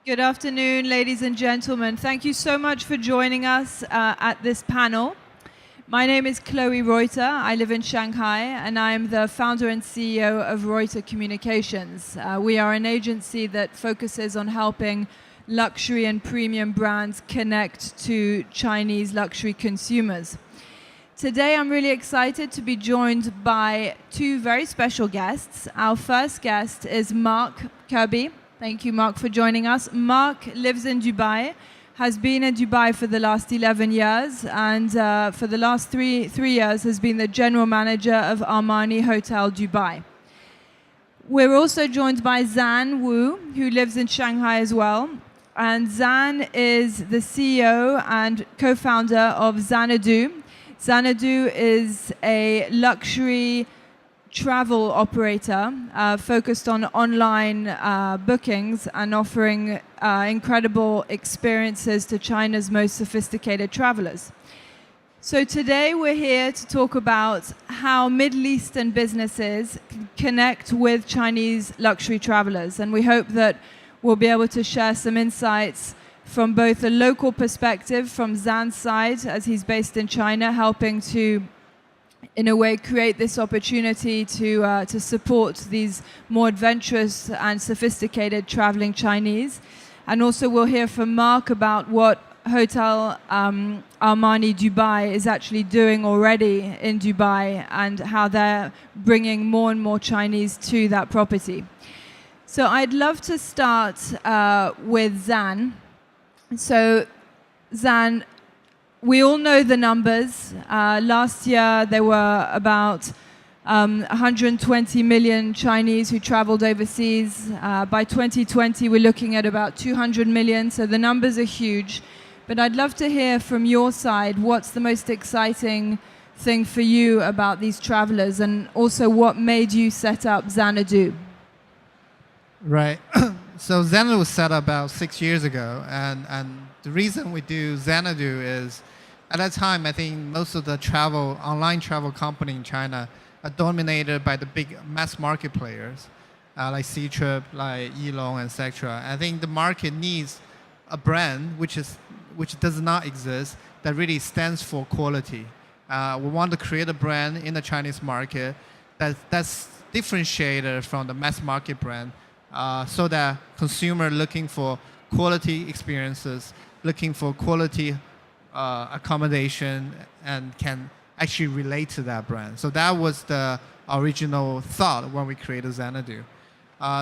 Good afternoon, ladies and gentlemen. Thank you so much for joining us at this panel. My name is Chloe Reuter. I live in Shanghai, and I am the founder and CEO of Reuter Communications. We are an agency that focuses on helping luxury and premium brands connect to Chinese luxury consumers. Today, I'm really excited to be joined by two very special guests. Our first guest is Mark Kirby. Thank you, Mark, for joining us. Mark lives in Dubai, has been in Dubai for the last 11 years, and for the last three years has been the general manager of Armani Hotel Dubai. We're also joined by Zan Wu, who lives in Shanghai as well. And Zan is the CEO and co-founder of Xanadu. Xanadu is a luxury travel operator focused on online bookings and offering incredible experiences to China's most sophisticated travelers. So today we're here to talk about how Middle Eastern businesses connect with Chinese luxury travelers, and we hope that we'll be able to share some insights from both a local perspective from Zan's side, as he's based in China, helping to in a way create this opportunity to support these more adventurous and sophisticated traveling Chinese. And also we'll hear from Mark about what Hotel Armani Dubai is actually doing already in Dubai and how they're bringing more and more Chinese to that property. So I'd love to start with Zan. So Zan, we all know the numbers. Last year, there were about 120 million Chinese who traveled overseas. By 2020, we're looking at about 200 million, so the numbers are huge. But I'd love to hear from your side, what's the most exciting thing for you about these travelers, and also what made you set up Xanadu? Right. So Xanadu was set up about 6 years ago, and the reason we do Xanadu is, at that time, I think most of the online travel company in China are dominated by the big mass market players, like Ctrip, like Elong, etc. I think the market needs a brand which does not exist, that really stands for quality. We want to create a brand in the Chinese market that's differentiated from the mass market brand, so that consumer looking for quality experiences, looking for quality accommodation, and can actually relate to that brand. So that was the original thought when we created Xanadu.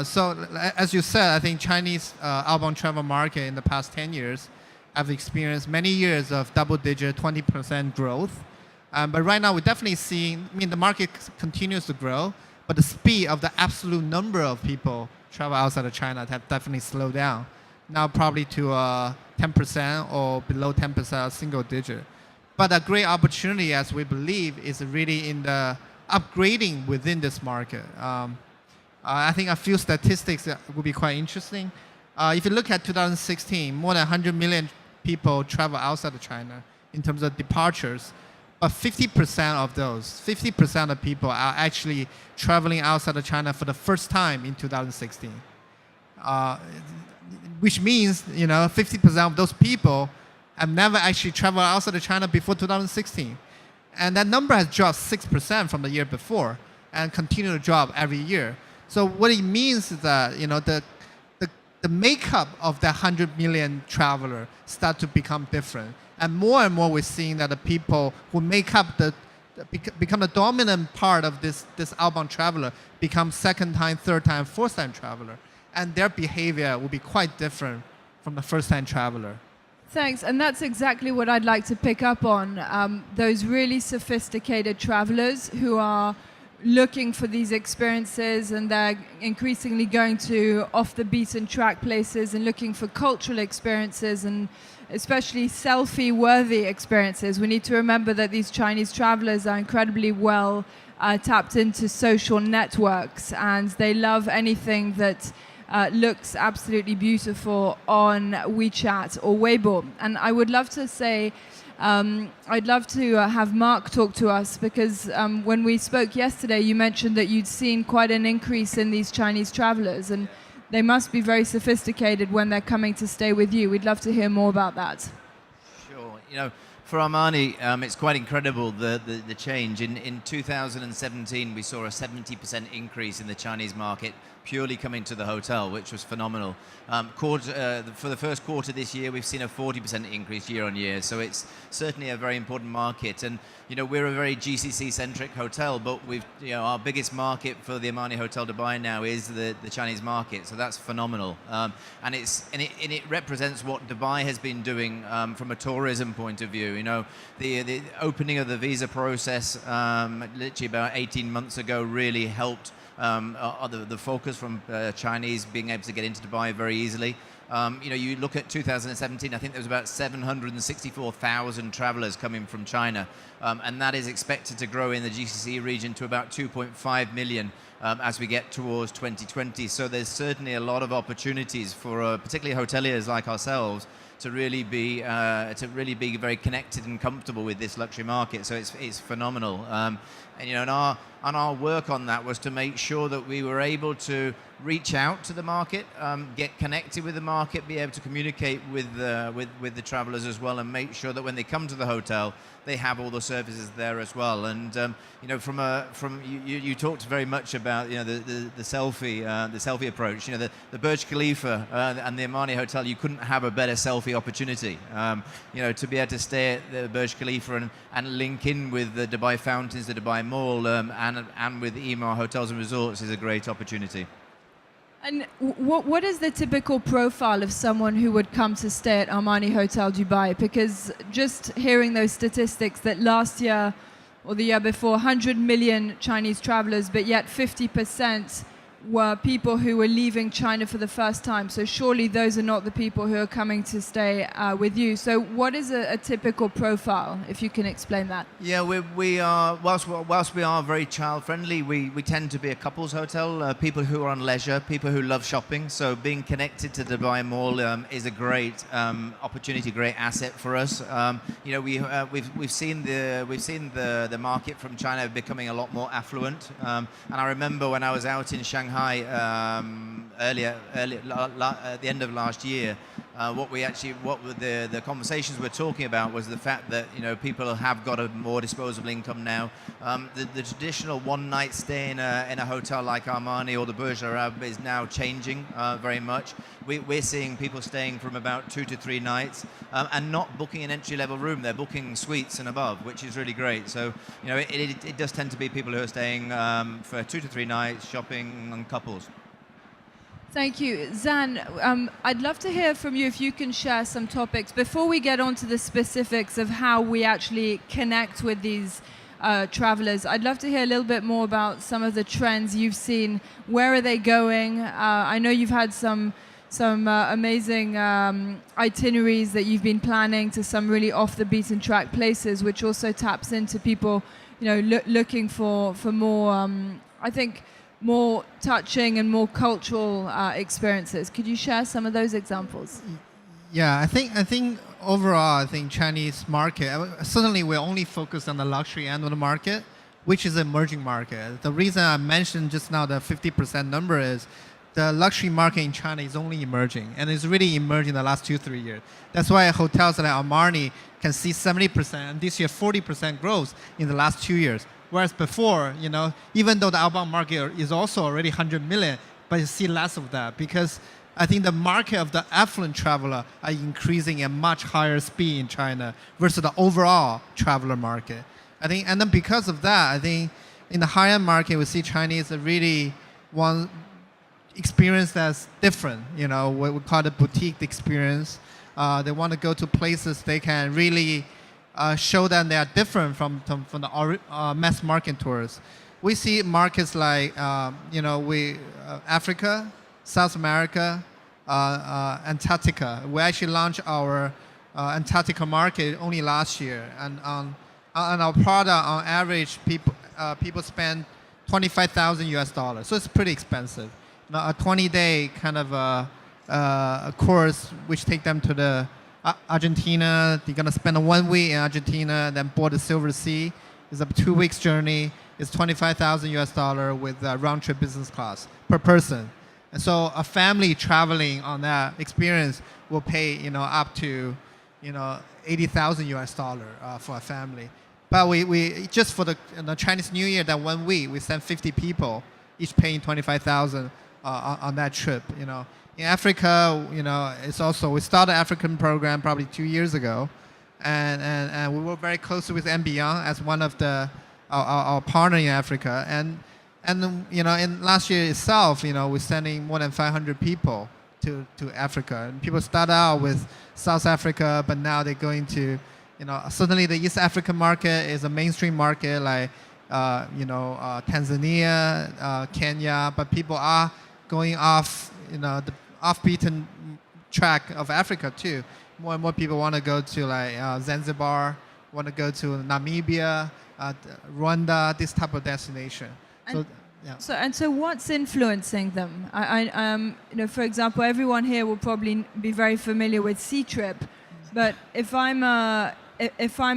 So as you said, I think Chinese outbound travel market in the past 10 years have experienced many years of double-digit 20% growth. But right now we're definitely seeing, the market continues to grow, but the speed of the absolute number of people travel outside of China have definitely slowed down. Now probably to 10% or below 10%, single digit. But a great opportunity, as we believe, is really in the upgrading within this market. I think a few statistics that will be quite interesting. If you look at 2016, more than 100 million people travel outside of China in terms of departures. But 50% of those, 50% of people are actually traveling outside of China for the first time in 2016. Which means, 50% of those people have never actually traveled outside of China before 2016. And that number has dropped 6% from the year before and continue to drop every year. So what it means is that, the makeup of that 100 million traveler start to become different. And more we're seeing that the people who make up become the dominant part of this outbound traveler become second time, third time, fourth time traveler. And their behavior will be quite different from the first time traveler. Thanks, and that's exactly what I'd like to pick up on. Those really sophisticated travelers who are looking for these experiences, and they're increasingly going to off the beaten track places and looking for cultural experiences and especially selfie-worthy experiences. We need to remember that these Chinese travelers are incredibly well tapped into social networks, and they love anything that looks absolutely beautiful on WeChat or Weibo. And I would love to say, I'd love to have Mark talk to us, because when we spoke yesterday, you mentioned that you'd seen quite an increase in these Chinese travelers, and they must be very sophisticated when they're coming to stay with you. We'd love to hear more about that. Sure. For Armani, it's quite incredible the change. In 2017, we saw a 70% increase in the Chinese market purely coming to the hotel, which was phenomenal. For the first quarter this year, we've seen a 40% increase year on year. So it's certainly a very important market. And we're a very GCC-centric hotel, but our biggest market for the Armani Hotel Dubai now is the Chinese market. So that's phenomenal. And it represents what Dubai has been doing from a tourism point of view. The opening of the visa process literally about 18 months ago really helped the focus from Chinese being able to get into Dubai very easily. You look at 2017, I think there was about 764,000 travelers coming from China, and that is expected to grow in the GCC region to about 2.5 million as we get towards 2020. So there's certainly a lot of opportunities for particularly hoteliers like ourselves to really be very connected and comfortable with this luxury market. So it's phenomenal. And our work on that was to make sure that we were able to reach out to the market, get connected with the market, be able to communicate with the travelers as well, and make sure that when they come to the hotel, they have all the services there as well. And you talked very much about the selfie approach. The Burj Khalifa and the Armani Hotel, you couldn't have a better selfie opportunity. To be able to stay at the Burj Khalifa and link in with the Dubai Fountains, the Dubai Mall, and with Emaar Hotels and Resorts is a great opportunity. And what is the typical profile of someone who would come to stay at Armani Hotel Dubai? Because just hearing those statistics that last year or the year before, 100 million Chinese travelers, but yet 50% were people who were leaving China for the first time. So surely those are not the people who are coming to stay with you. So what is a typical profile, if you can explain that? Yeah, we are, whilst we are very child friendly, we tend to be a couples hotel, people who are on leisure, people who love shopping. So being connected to Dubai Mall is a great opportunity, great asset for us. We've seen the market from China becoming a lot more affluent. And I remember when I was out in Shanghai at the end of last year, the conversations we're talking about was the fact that people have got a more disposable income now. The traditional one night stay in a hotel like Armani or the Burj Al Arab is now changing very much. We're seeing people staying from about 2 to 3 nights and not booking an entry level room. They're booking suites and above, which is really great. So it does tend to be people who are staying for 2 to 3 nights, shopping, and couples. Thank you. Zan, I'd love to hear from you if you can share some topics. Before we get on to the specifics of how we actually connect with these travelers, I'd love to hear a little bit more about some of the trends you've seen. Where are they going? I know you've had some amazing itineraries that you've been planning to some really off the beaten track places, which also taps into people, looking for more, I think, more touching and more cultural experiences. Could you share some of those examples? Yeah, I think overall, Chinese market, certainly we're only focused on the luxury end of the market, which is an emerging market. The reason I mentioned just now the 50% number is the luxury market in China is only emerging, and it's really emerging in the last 2-3 years. That's why hotels like Armani can see 70%, and this year 40% growth in the last 2 years. Whereas before, even though the outbound market is also already 100 million, but you see less of that because I think the market of the affluent traveler are increasing at much higher speed in China versus the overall traveler market. And then because of that, I think in the high-end market, we see Chinese really want experience that's different. What we call the boutique experience. They want to go to places they can really show that they are different from the mass market tourists. We see markets like Africa, South America, Antarctica. We actually launched our Antarctica market only last year, and on our product, on average, people spend $25,000. So it's pretty expensive. A 20-day kind of a course which take them to the Argentina. They're gonna spend 1 week in Argentina, then board the Silver Sea. It's a 2 weeks journey. It's $25,000 with round trip business class per person. And so a family traveling on that experience will pay, up to, 80,000 US dollar for a family. But we just for the Chinese New Year, that 1 week, we sent 50 people, each paying 25,000 on that trip. In Africa, it's also, we started African program probably 2 years ago, and we work very closely with Beyond as one of our partner in Africa. And in last year itself, we're sending more than 500 people to Africa. And people start out with South Africa, but now they're going to, certainly the East African market is a mainstream market, like Tanzania, Kenya, but people are going off, the off-beaten track of Africa too. More and more people want to go to like Zanzibar, want to go to Namibia, Rwanda, this type of destination. So what's influencing them? For example, everyone here will probably be very familiar with Ctrip, but if I'm a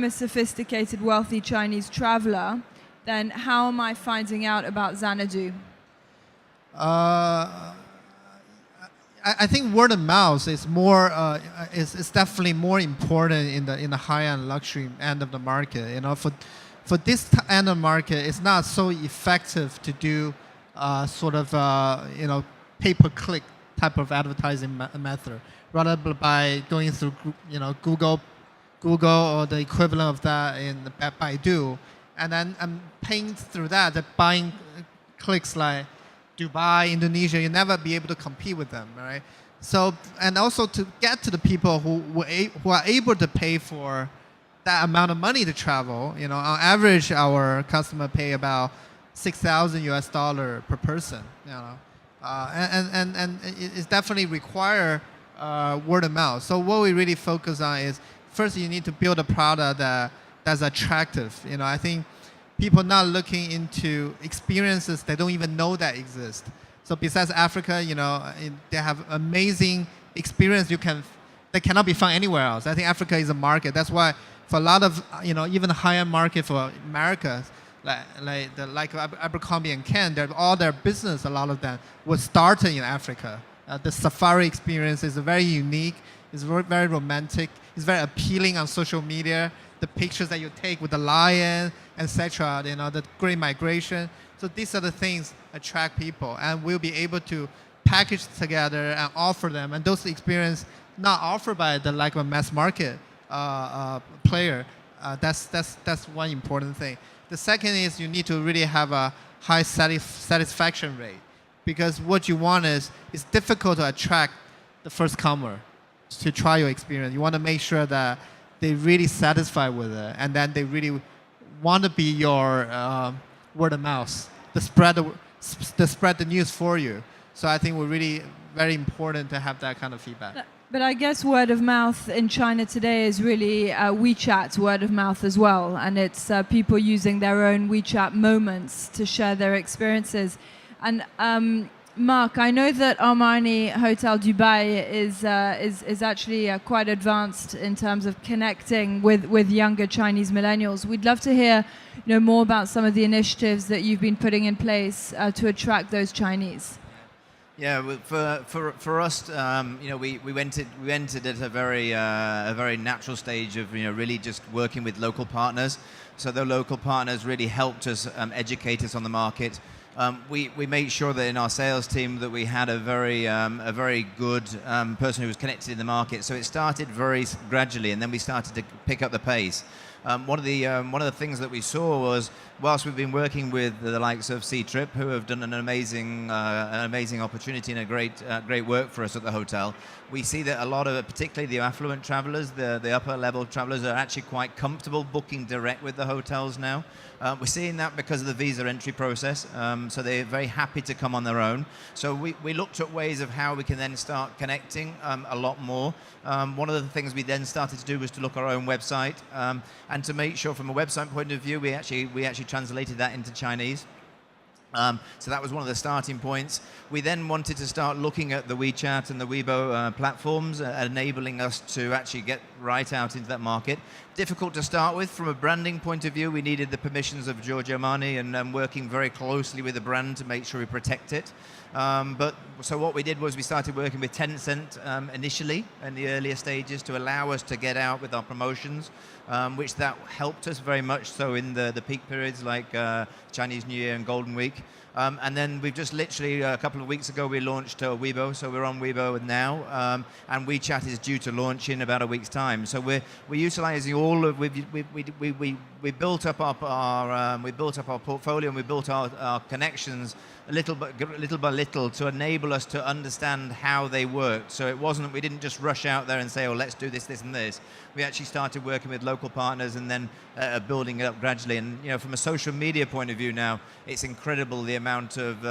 sophisticated, wealthy Chinese traveler, then how am I finding out about Xanadu? I think word of mouth is more is definitely more important in the high-end luxury end of the market. For this end of the market, it's not so effective to do sort of pay-per-click type of advertising method, rather by going through Google or the equivalent of that in Baidu, and then paying through that, buying clicks like Dubai, Indonesia, you'll never be able to compete with them, right? So, and also to get to the people who are able to pay for that amount of money to travel, on average, our customer pay about 6,000 US dollar per person, and it definitely require word of mouth. So what we really focus on is, first you need to build a product that's attractive. I think people not looking into experiences they don't even know that exist. So besides Africa, they have amazing experience that cannot be found anywhere else. I think Africa is a market. That's why for a lot of, even the high-end market for America, like Abercrombie and Ken, all their business, a lot of them, was started in Africa. The safari experience is very unique. It's very romantic. It's very appealing on social media. The pictures that you take with the lion, etc., the great migration. So these are the things attract people, and we'll be able to package together and offer them. And those experience not offered by the like a mass market player. That's one important thing. The second is you need to really have a high satisfaction rate, because what you want is it's difficult to attract the first comer to try your experience. You want to make sure that they really satisfied with it, and then they really want to be your word of mouth, to spread the news for you. So I think we're really very important to have that kind of feedback. But I guess word of mouth in China today is really WeChat word of mouth as well, and it's people using their own WeChat moments to share their experiences. And Mark, I know that Armani Hotel Dubai is actually quite advanced in terms of connecting with younger Chinese millennials. We'd love to hear more about some of the initiatives that you've been putting in place to attract those Chinese. Yeah, for us, we entered at a very natural stage of really just working with local partners. So the local partners really helped us educate us on the market. We made sure that in our sales team that we had a very good person who was connected in the market. So it started very gradually, and then we started to pick up the pace. One of the things that we saw was, whilst we've been working with the likes of Ctrip, who have done an amazing opportunity and a great work for us at the hotel, we see that a lot of, particularly the affluent travelers, the upper level travelers, are actually quite comfortable booking direct with the hotels now. We're seeing that because of the visa entry process, so they're very happy to come on their own. So we looked at ways of how we can then start connecting a lot more. One of the things we then started to do was to look at our own website, and to make sure from a website point of view, we actually translated that into Chinese. So that was one of the starting points. We then wanted to start looking at the WeChat and the Weibo platforms, enabling us to actually get right out into that market. Difficult to start with from a branding point of view. We needed the permissions of Giorgio Armani and working very closely with the brand to make sure we protect it. So what we did was we started working with Tencent initially in the earlier stages to allow us to get out with our promotions, which that helped us very much so in the peak periods like Chinese New Year and Golden Week. And then we've just literally a couple of weeks ago we launched Weibo, so we're on Weibo now, and WeChat is due to launch in about a week's time. So we're utilizing all of we built up our portfolio and we built our connections little by little to enable us to understand how they worked. So we didn't just rush out there and say, oh, let's do this, this, and this. We actually started working with local partners and then building it up gradually. And from a social media point of view now, it's incredible the amount of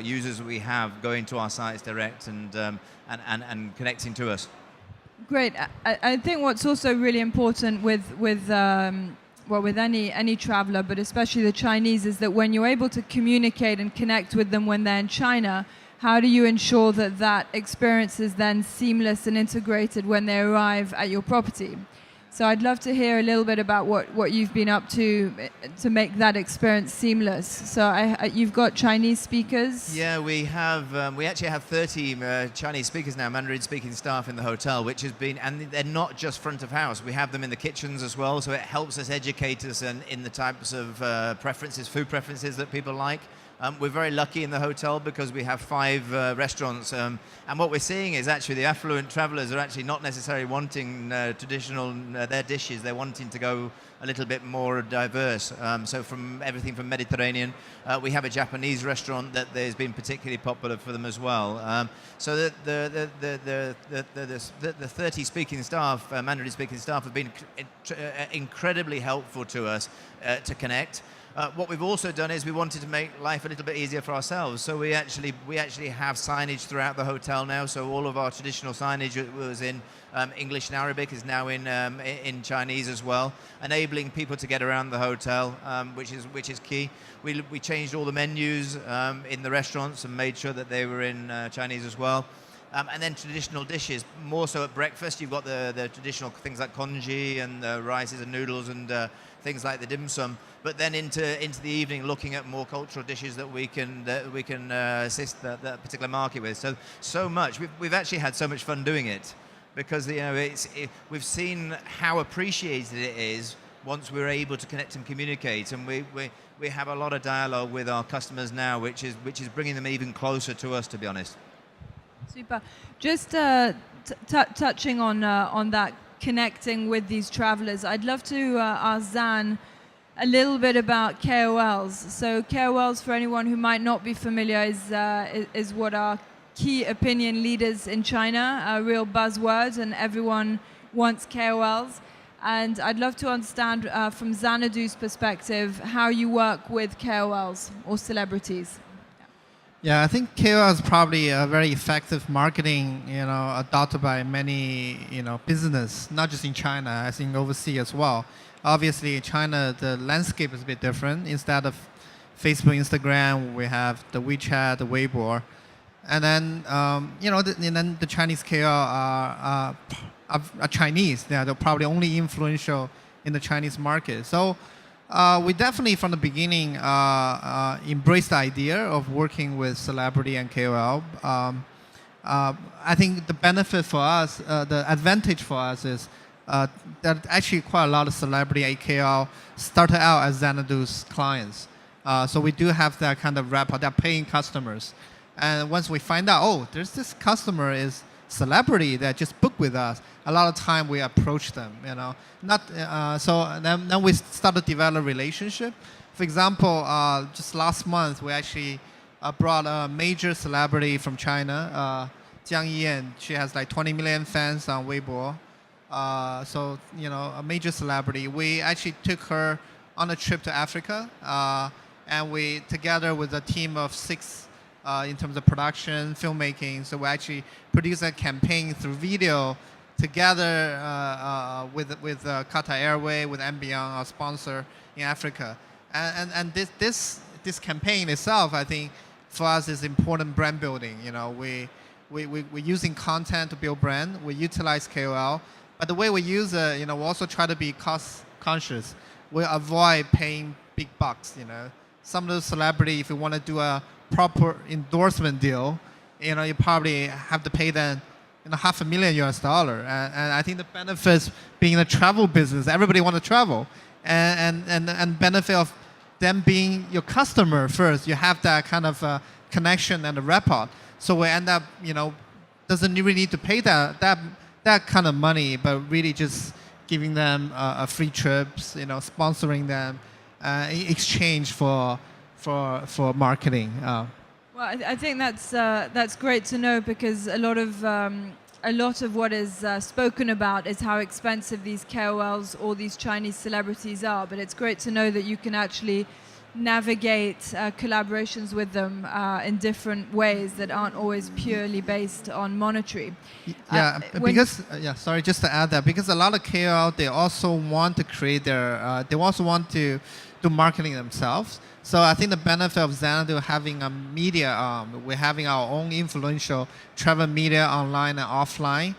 users we have going to our sites direct and connecting to us. Great. I think what's also really important with any traveler, but especially the Chinese, is that when you're able to communicate and connect with them when they're in China, how do you ensure that that experience is then seamless and integrated when they arrive at your property? So I'd love to hear a little bit about what you've been up to make that experience seamless. So you've got Chinese speakers? Yeah, we actually have 30 Chinese speakers now, Mandarin-speaking staff in the hotel, which has been, and they're not just front of house. We have them in the kitchens as well, so it helps us educate us in the types of food preferences that people like. We're very lucky in the hotel because we have 5 restaurants, and what we're seeing is actually the affluent travelers are actually not necessarily wanting traditional their dishes. They're wanting to go a little bit more diverse. So from everything from Mediterranean, we have a Japanese restaurant that has been particularly popular for them as well. So the 30 speaking staff, Mandarin speaking staff, have been incredibly helpful to us to connect. What we've also done is we wanted to make life a little bit easier for ourselves. So we actually have signage throughout the hotel now. So all of our traditional signage was in English and Arabic is now in Chinese as well, enabling people to get around the hotel, which is key. We changed all the menus in the restaurants and made sure that they were in Chinese as well. And then traditional dishes, more so at breakfast. You've got the traditional things like congee and rices and noodles and things like the dim sum. But then into the evening, looking at more cultural dishes that we can assist that particular market with. So much. We've actually had so much fun doing it, because we've seen how appreciated it is once we're able to connect and communicate, and we have a lot of dialogue with our customers now, which is bringing them even closer to us, to be honest. Super. Just touching on that, connecting with these travelers, I'd love to ask Zan a little bit about KOLs. So KOLs, for anyone who might not be familiar, is what are key opinion leaders in China, a real buzzword, and everyone wants KOLs. And I'd love to understand from Xanadu's perspective how you work with KOLs or celebrities. Yeah, I think KOL is probably a very effective marketing, adopted by many, business, not just in China, I think overseas as well. Obviously, in China, the landscape is a bit different. Instead of Facebook, Instagram, we have the WeChat, the Weibo, and then then the Chinese KOL are Chinese. They're probably only influential in the Chinese market. So we definitely, from the beginning, embraced the idea of working with celebrity and KOL. I think the benefit for us, the advantage for us is that actually quite a lot of celebrity KOL started out as Xanadu's clients. So we do have that kind of rapport. They're paying customers. And once we find out, oh, there's this customer is celebrity that just booked with us, a lot of time we approach them, So then we started to develop a relationship. For example, just last month, we actually brought a major celebrity from China, Jiang Yan. She has like 20 million fans on Weibo. So, a major celebrity. We actually took her on a trip to Africa, and we, together with a team of 6 in terms of production, filmmaking, so we actually produced a campaign through video together with Qatar Airways, with Ambion, our sponsor in Africa. And this this campaign itself, I think, for us is important brand building. You know, we're using content to build brand. We utilize KOL, but the way we use it, you know, we also try to be cost conscious. We avoid paying big bucks. You know, some of those celebrity, if you want to do a proper endorsement deal, you know, you probably have to pay them, you know, $500,000 and I think the benefits being in the travel business, everybody want to travel, and benefit of them being your customer first. You have that kind of connection and a rapport. So we end up, you know, doesn't really need to pay that kind of money, but really just giving them a free trips, you know, sponsoring them in exchange for marketing. Well, I think that's great to know, because a lot of what is spoken about is how expensive these KOLs or these Chinese celebrities are. But it's great to know that you can actually navigate collaborations with them in different ways that aren't always purely based on monetary. Yeah, because sorry, just to add that, because a lot of KOL, they also want to create their, they also want to do marketing themselves. So I think the benefit of Xanadu having a media arm, we're having our own influential travel media online and offline,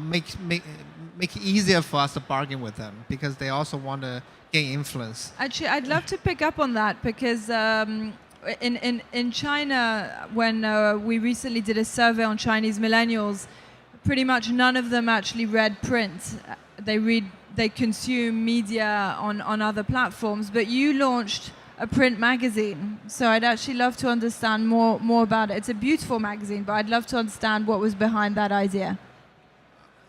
make it easier for us to bargain with them, because they also want to gain influence. Actually, I'd love to pick up on that, because in China, when we recently did a survey on Chinese millennials, pretty much none of them actually read print. They consume media on other platforms, but you launched a print magazine. So I'd actually love to understand more about it. It's a beautiful magazine, but I'd love to understand what was behind that idea.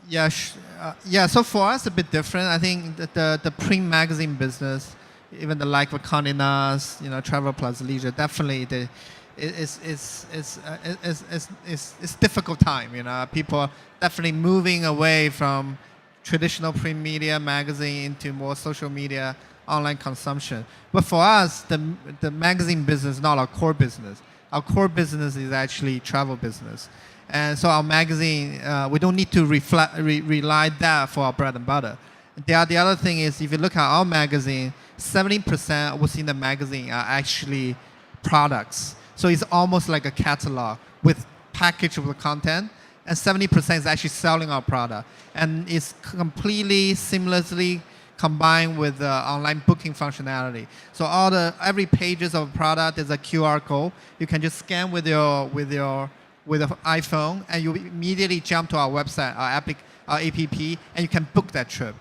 Yeah, so for us, a bit different. I think that the print magazine business, even the like of Condé Nast, you know, Travel Plus Leisure, definitely it's difficult time. You know, people are definitely moving away from traditional print media magazine into more social media, online consumption. But for us, the magazine business is not our core business. Our core business is actually travel business. And so our magazine, we don't need to rely that for our bread and butter. The other thing is, if you look at our magazine, 70% of what's in the magazine are actually products. So it's almost like a catalog with package of the content, and 70% is actually selling our product. And it's completely seamlessly combined with online booking functionality. So every pages of a product is a QR code. You can just scan with your iPhone, and you immediately jump to our website, our app, and you can book that trip.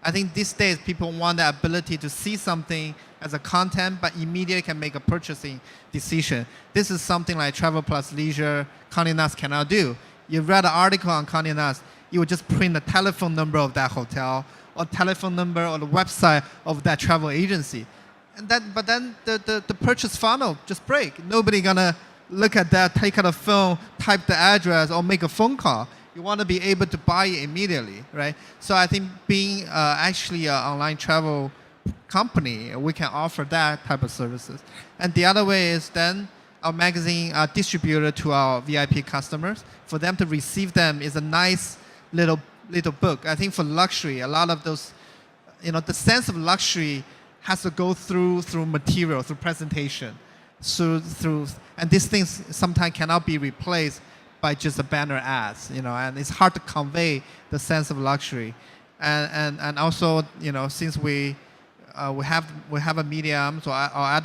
I think these days people want the ability to see something as a content, but immediately can make a purchasing decision. This is something like Travel Plus Leisure, Condé Nast cannot do. You read an article on Condé Nast, you would just print the telephone number of that hotel, or telephone number, or the website of that travel agency. But then the purchase funnel just break. Nobody gonna look at that, take out a phone, type the address, or make a phone call. You want to be able to buy it immediately, right? So I think being actually an online travel company, we can offer that type of services. And the other way is then our magazine are distributed to our VIP customers. For them to receive them is a nice little book. I think for luxury, a lot of those, you know, the sense of luxury has to go through material, through presentation. And these things sometimes cannot be replaced by just a banner ads, you know, and it's hard to convey the sense of luxury. And also, you know, since we have a medium, so our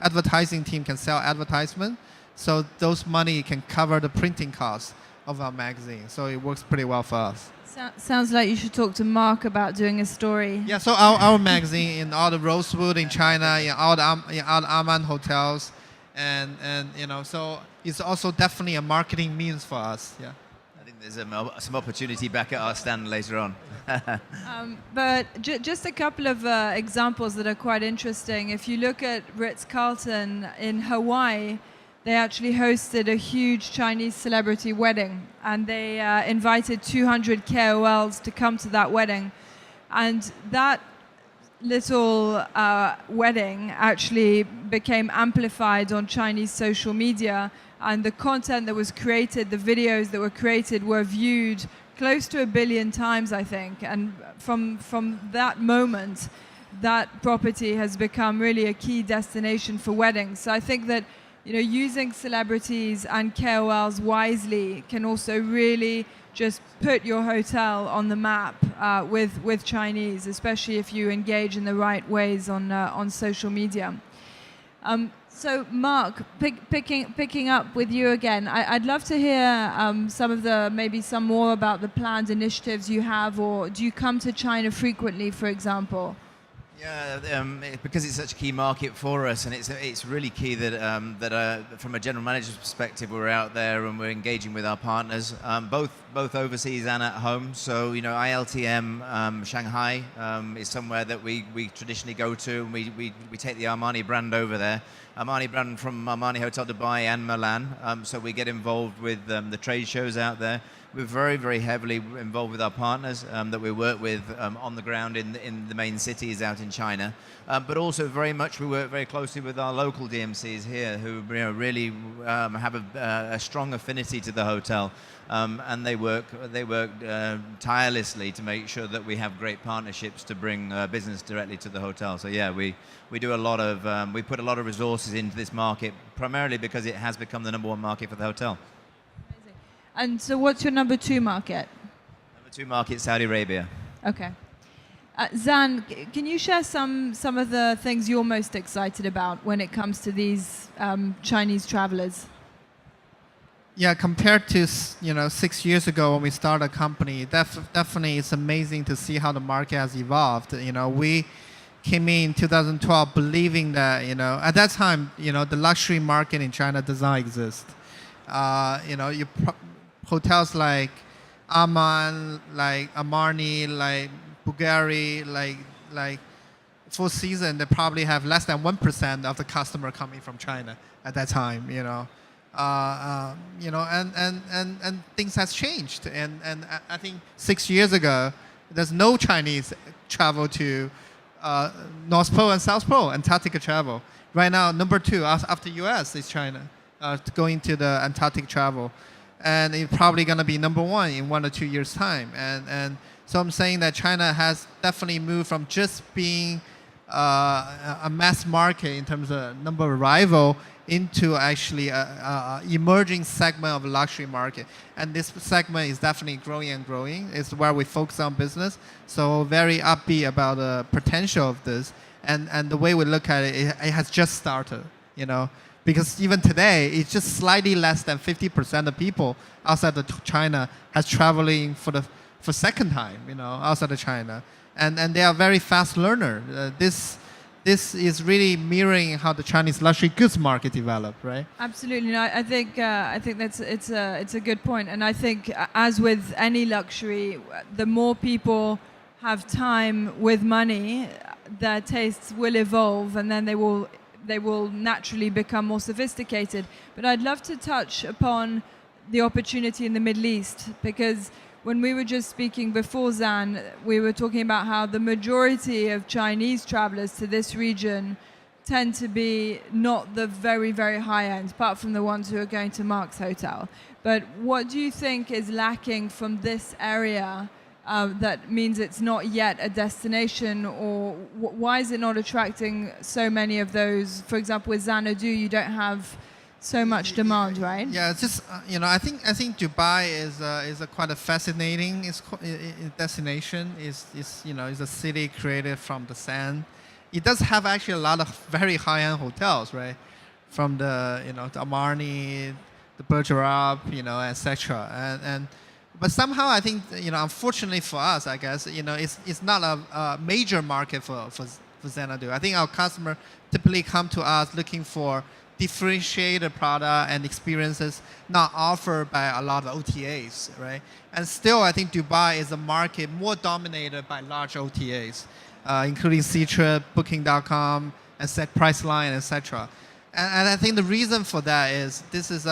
advertising team can sell advertisement, so those money can cover the printing costs of our magazine. So it works pretty well for us. Sounds like you should talk to Mark about doing a story. Yeah, so our magazine in all the Rosewood in China, in all the Aman hotels, and you know, so it's also definitely a marketing means for us. Yeah. I think there's some opportunity back at our stand later on. But just a couple of examples that are quite interesting. If you look at Ritz-Carlton in Hawaii, they actually hosted a huge Chinese celebrity wedding, and they invited 200 KOLs to come to that wedding. And that little wedding actually became amplified on Chinese social media, and the content that was created, the videos that were created, were viewed close to 1 billion times, I think. And from that moment, that property has become really a key destination for weddings. So I think that using celebrities and KOLs wisely can also really just put your hotel on the map with Chinese, especially if you engage in the right ways on social media. So Mark, picking up with you again, I'd love to hear maybe some more about the planned initiatives you have, or do you come to China frequently, for example? Yeah, because it's such a key market for us, and it's really key that from a general manager's perspective, we're out there and we're engaging with our partners, both overseas and at home. So ILTM Shanghai is somewhere that we traditionally go to, and we take the Armani brand over there. Armani brand from Armani Hotel Dubai and Milan. So we get involved with the trade shows out there. We're very, very heavily involved with our partners that we work with on the ground in the main cities out in China. But also very much we work very closely with our local DMCs here, who really have a strong affinity to the hotel. And they work tirelessly to make sure that we have great partnerships to bring business directly to the hotel. So yeah, we do a lot of we put a lot of resources into this market, primarily because it has become the #1 market for the hotel. Amazing. And so, what's your number 2 market? Number 2 market, Saudi Arabia. Okay. Zan, can you share some of the things you're most excited about when it comes to these Chinese travelers? Yeah, compared to 6 years ago when we started a company, definitely it's amazing to see how the market has evolved. We came in 2012 believing that at that time the luxury market in China does not exist. Hotels like Aman, like Armani, like Bulgari, like Four Seasons, they probably have less than 1% of the customer coming from China at that time. And things has changed. And I think 6 years ago, there's no Chinese travel to North Pole and South Pole, Antarctica travel. Right now, number 2 after US is China, going to the Antarctic travel. And it's probably going to be number 1 in 1 or 2 years' time. And so I'm saying that China has definitely moved from just being a mass market in terms of number of arrival into actually a emerging segment of the luxury market. And this segment is definitely growing and growing. It's where we focus on business. So very upbeat about the potential of this. And the way we look at it, it has just started, because even today, it's just slightly less than 50% of people outside of China has traveling for second time, outside of China. And they are very fast learner. This is really mirroring how the Chinese luxury goods market developed, right? Absolutely. No, I think it's a good point. And I think, as with any luxury, the more people have time with money, their tastes will evolve, and then they will naturally become more sophisticated. But I'd love to touch upon the opportunity in the Middle East, because when we were just speaking before, Zan, we were talking about how the majority of Chinese travelers to this region tend to be not the very, very high end, apart from the ones who are going to Mark's hotel. But what do you think is lacking from this area that means it's not yet a destination, or why is it not attracting so many of those? For example, with Xanadu, you don't have so much demand, right? Yeah, it's just I think Dubai is a quite a fascinating destination. Is a city created from the sand. It does have actually a lot of very high-end hotels, right? From the the Armani, the Burj Arab, etc. But somehow I think unfortunately for us, I guess it's not a major market for Xanadu. I think our customer typically come to us looking for differentiated product and experiences not offered by a lot of OTAs, right? And still, I think Dubai is a market more dominated by large OTAs, including Ctrip, Booking.com, and Set Priceline, etc. And I think the reason for that is this is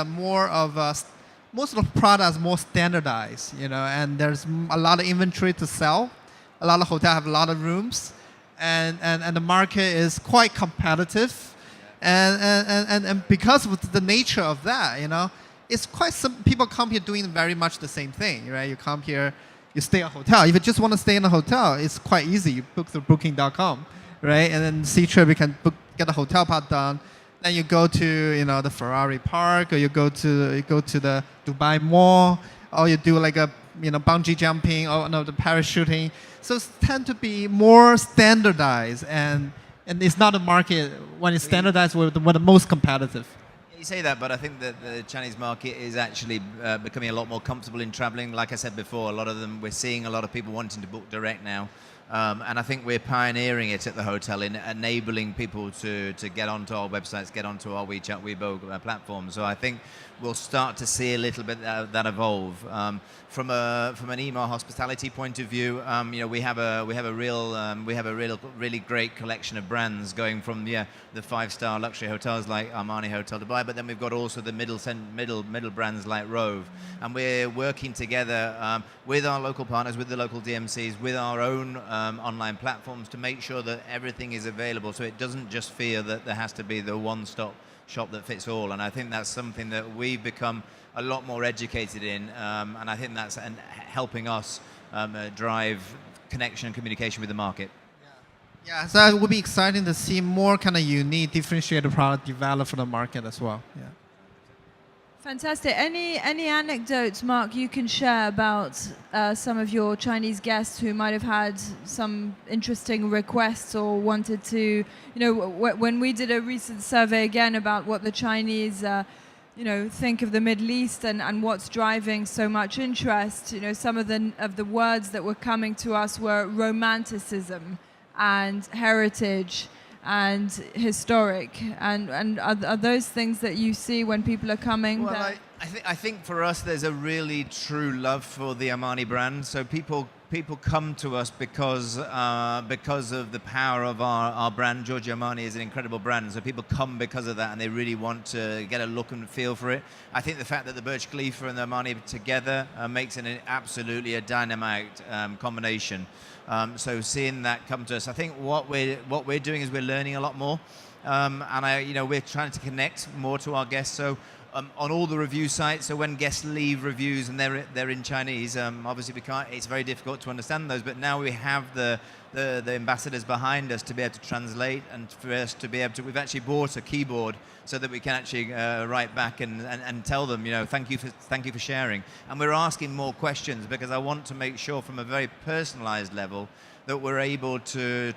most of the products more standardized, and there's a lot of inventory to sell. A lot of hotels have a lot of rooms, and the market is quite competitive. And because of the nature of that, it's quite some people come here doing very much the same thing, right? You come here, you stay at a hotel. If you just want to stay in a hotel, it's quite easy. You book through Booking.com, right? And then C trip, you can get a hotel part done. Then you go to the Ferrari park, or you go to the Dubai Mall, or you do like a bungee jumping, or no, the parachuting. So it tend to be more standardized, and it's not a market when it's standardized. We're the most competitive. You say that, but I think that the Chinese market is actually becoming a lot more comfortable in traveling. Like I said before, a lot of them, we're seeing a lot of people wanting to book direct now. And I think we're pioneering it at the hotel in enabling people to get onto our websites, get onto our WeChat, Weibo platform. So I think we'll start to see a little bit that evolve. From an email hospitality point of view, we have a really great collection of brands going from the 5-star luxury hotels like Armani Hotel Dubai, but then we've got also the middle brands like Rove, and we're working together with our local partners, with the local DMCs, with our own online platforms to make sure that everything is available, so it doesn't just feel that there has to be the one-stop shop that fits all. And I think that's something that we've become a lot more educated in, and I think that's helping us drive connection and communication with the market. Yeah, so it would be exciting to see more kind of unique, differentiated product developed for the market as well. Yeah. Fantastic. Any anecdotes, Mark, you can share about some of your Chinese guests who might have had some interesting requests or wanted to, when we did a recent survey again about what the Chinese, think of the Middle East and what's driving so much interest, some of the words that were coming to us were romanticism and heritage and historic, and are those things that you see when people are coming? Well, I think for us there's a really true love for the Armani brand. So people come to us because of the power of our brand. Giorgio Armani is an incredible brand, so people come because of that, and they really want to get a look and feel for it. I think the fact that the Burj Khalifa and the Armani together makes it absolutely a dynamite combination. So seeing that come to us, I think what we're doing is we're learning a lot more, and we're trying to connect more to our guests. So on all the review sites, so when guests leave reviews and they're in Chinese, obviously it's very difficult to understand those. But now we have the ambassadors behind us to be able to translate, and for us to be able to, we've actually bought a keyboard so that we can actually write back and tell them, thank you for sharing. And we're asking more questions because I want to make sure from a very personalized level that we're able to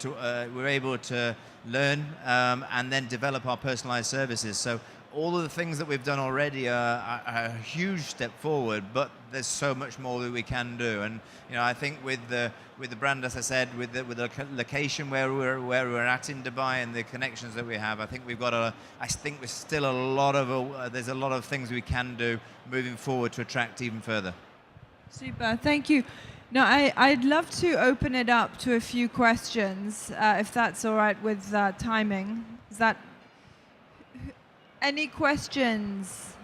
learn and then develop our personalized services. So all of the things that we've done already are a huge step forward, but there's so much more that we can do. And I think with the brand, as I said, with the location where we're at in Dubai and the connections that we have, I think there's still there's a lot of things we can do moving forward to attract even further. Super, thank you. Now, I'd love to open it up to a few questions, if that's all right with timing. Is that any questions?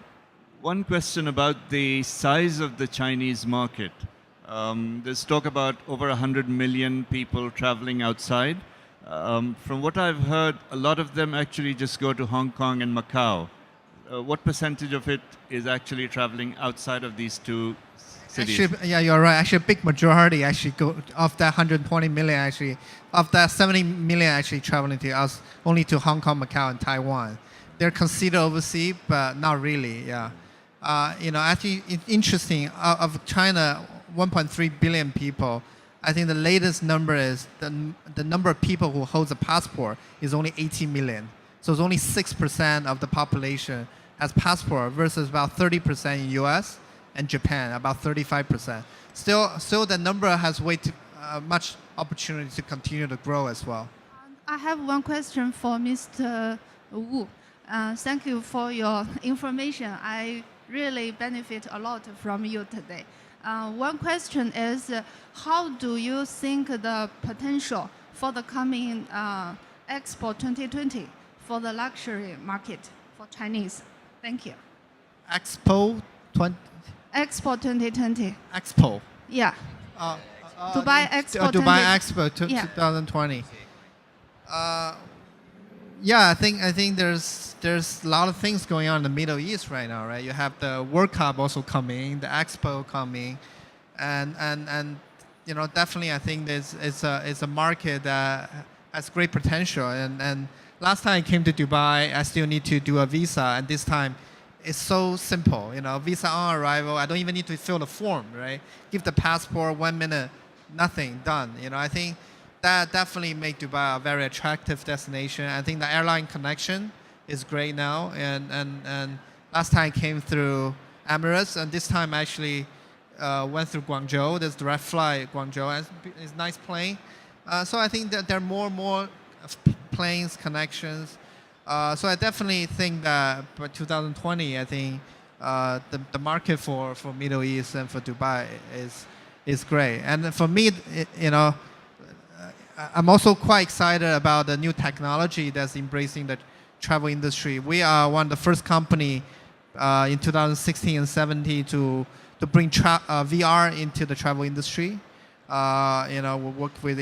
One question about the size of the Chinese market. There's talk about over 100 million people traveling outside. From what I've heard, a lot of them actually just go to Hong Kong and Macau. What percentage of it is actually traveling outside of these two cities? Actually, yeah, you're right. Actually, a big majority actually go of that 120 million. Actually, of that 70 million actually traveling to us only to Hong Kong, Macau, and Taiwan. They're considered overseas, but not really. Yeah, actually, it's interesting. Of China, 1.3 billion people. I think the latest number is the number of people who holds a passport is only 18 million. So it's only 6% of the population has passport versus about 30% in U.S. and Japan, about 35%. Still, the number has much opportunity to continue to grow as well. I have one question for Mr. Wu. Thank you for your information. I really benefit a lot from you today. One question is, how do you think the potential for the coming Expo 2020 for the luxury market for Chinese? Thank you. Expo 2020. Expo. Yeah. Dubai Expo. Dubai Expo 2020. Yeah, I think there's a lot of things going on in the Middle East right now, right? You have the World Cup also coming, the Expo coming, and definitely I think it's a market that has great potential. And last time I came to Dubai, I still need to do a visa, and this time it's so simple. Visa on arrival, I don't even need to fill the form, right? Give the passport, 1 minute, nothing, done. I think that definitely make Dubai a very attractive destination. I think the airline connection is great now, and last time I came through Emirates, and this time actually went through Guangzhou. There's direct flight Guangzhou. It's a nice plane. So I think that there are more planes connections. So I definitely think that by 2020, I think the market for Middle East and for Dubai is great. And for me, I'm also quite excited about the new technology that's embracing the travel industry. We are one of the first company in 2016 and 17 to bring VR into the travel industry. We work with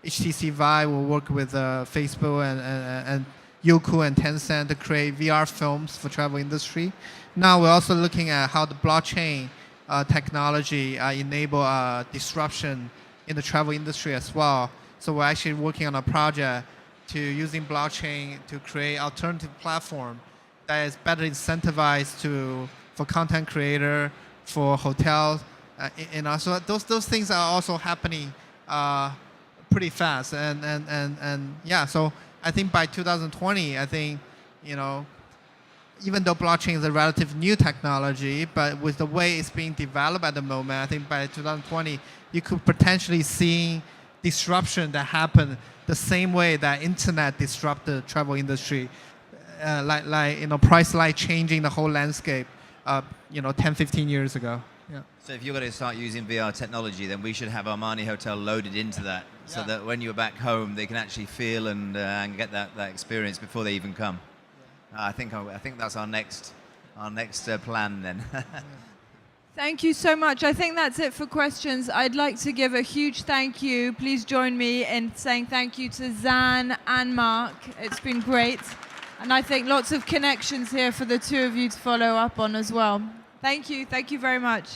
HTC Vive, we work with Facebook and Youku and Tencent to create VR films for travel industry. Now we're also looking at how the blockchain technology enable disruption in the travel industry as well. So we're actually working on a project to using blockchain to create alternative platform that is better incentivized for content creator, for hotels, so those things are also happening pretty fast, and yeah. So I think by 2020, I think even though blockchain is a relative new technology, but with the way it's being developed at the moment, I think by 2020 you could potentially see disruption that happened the same way that internet disrupted the travel industry, price light changing the whole landscape, 10, 15 years ago. Yeah. So if you're going to start using VR technology, then we should have Armani Hotel loaded into that, so that when you're back home, they can actually feel and get that experience before they even come. Yeah. I think that's our next plan then. Thank you so much. I think that's it for questions. I'd like to give a huge thank you. Please join me in saying thank you to Zan and Mark. It's been great. And I think lots of connections here for the two of you to follow up on as well. Thank you. Thank you very much.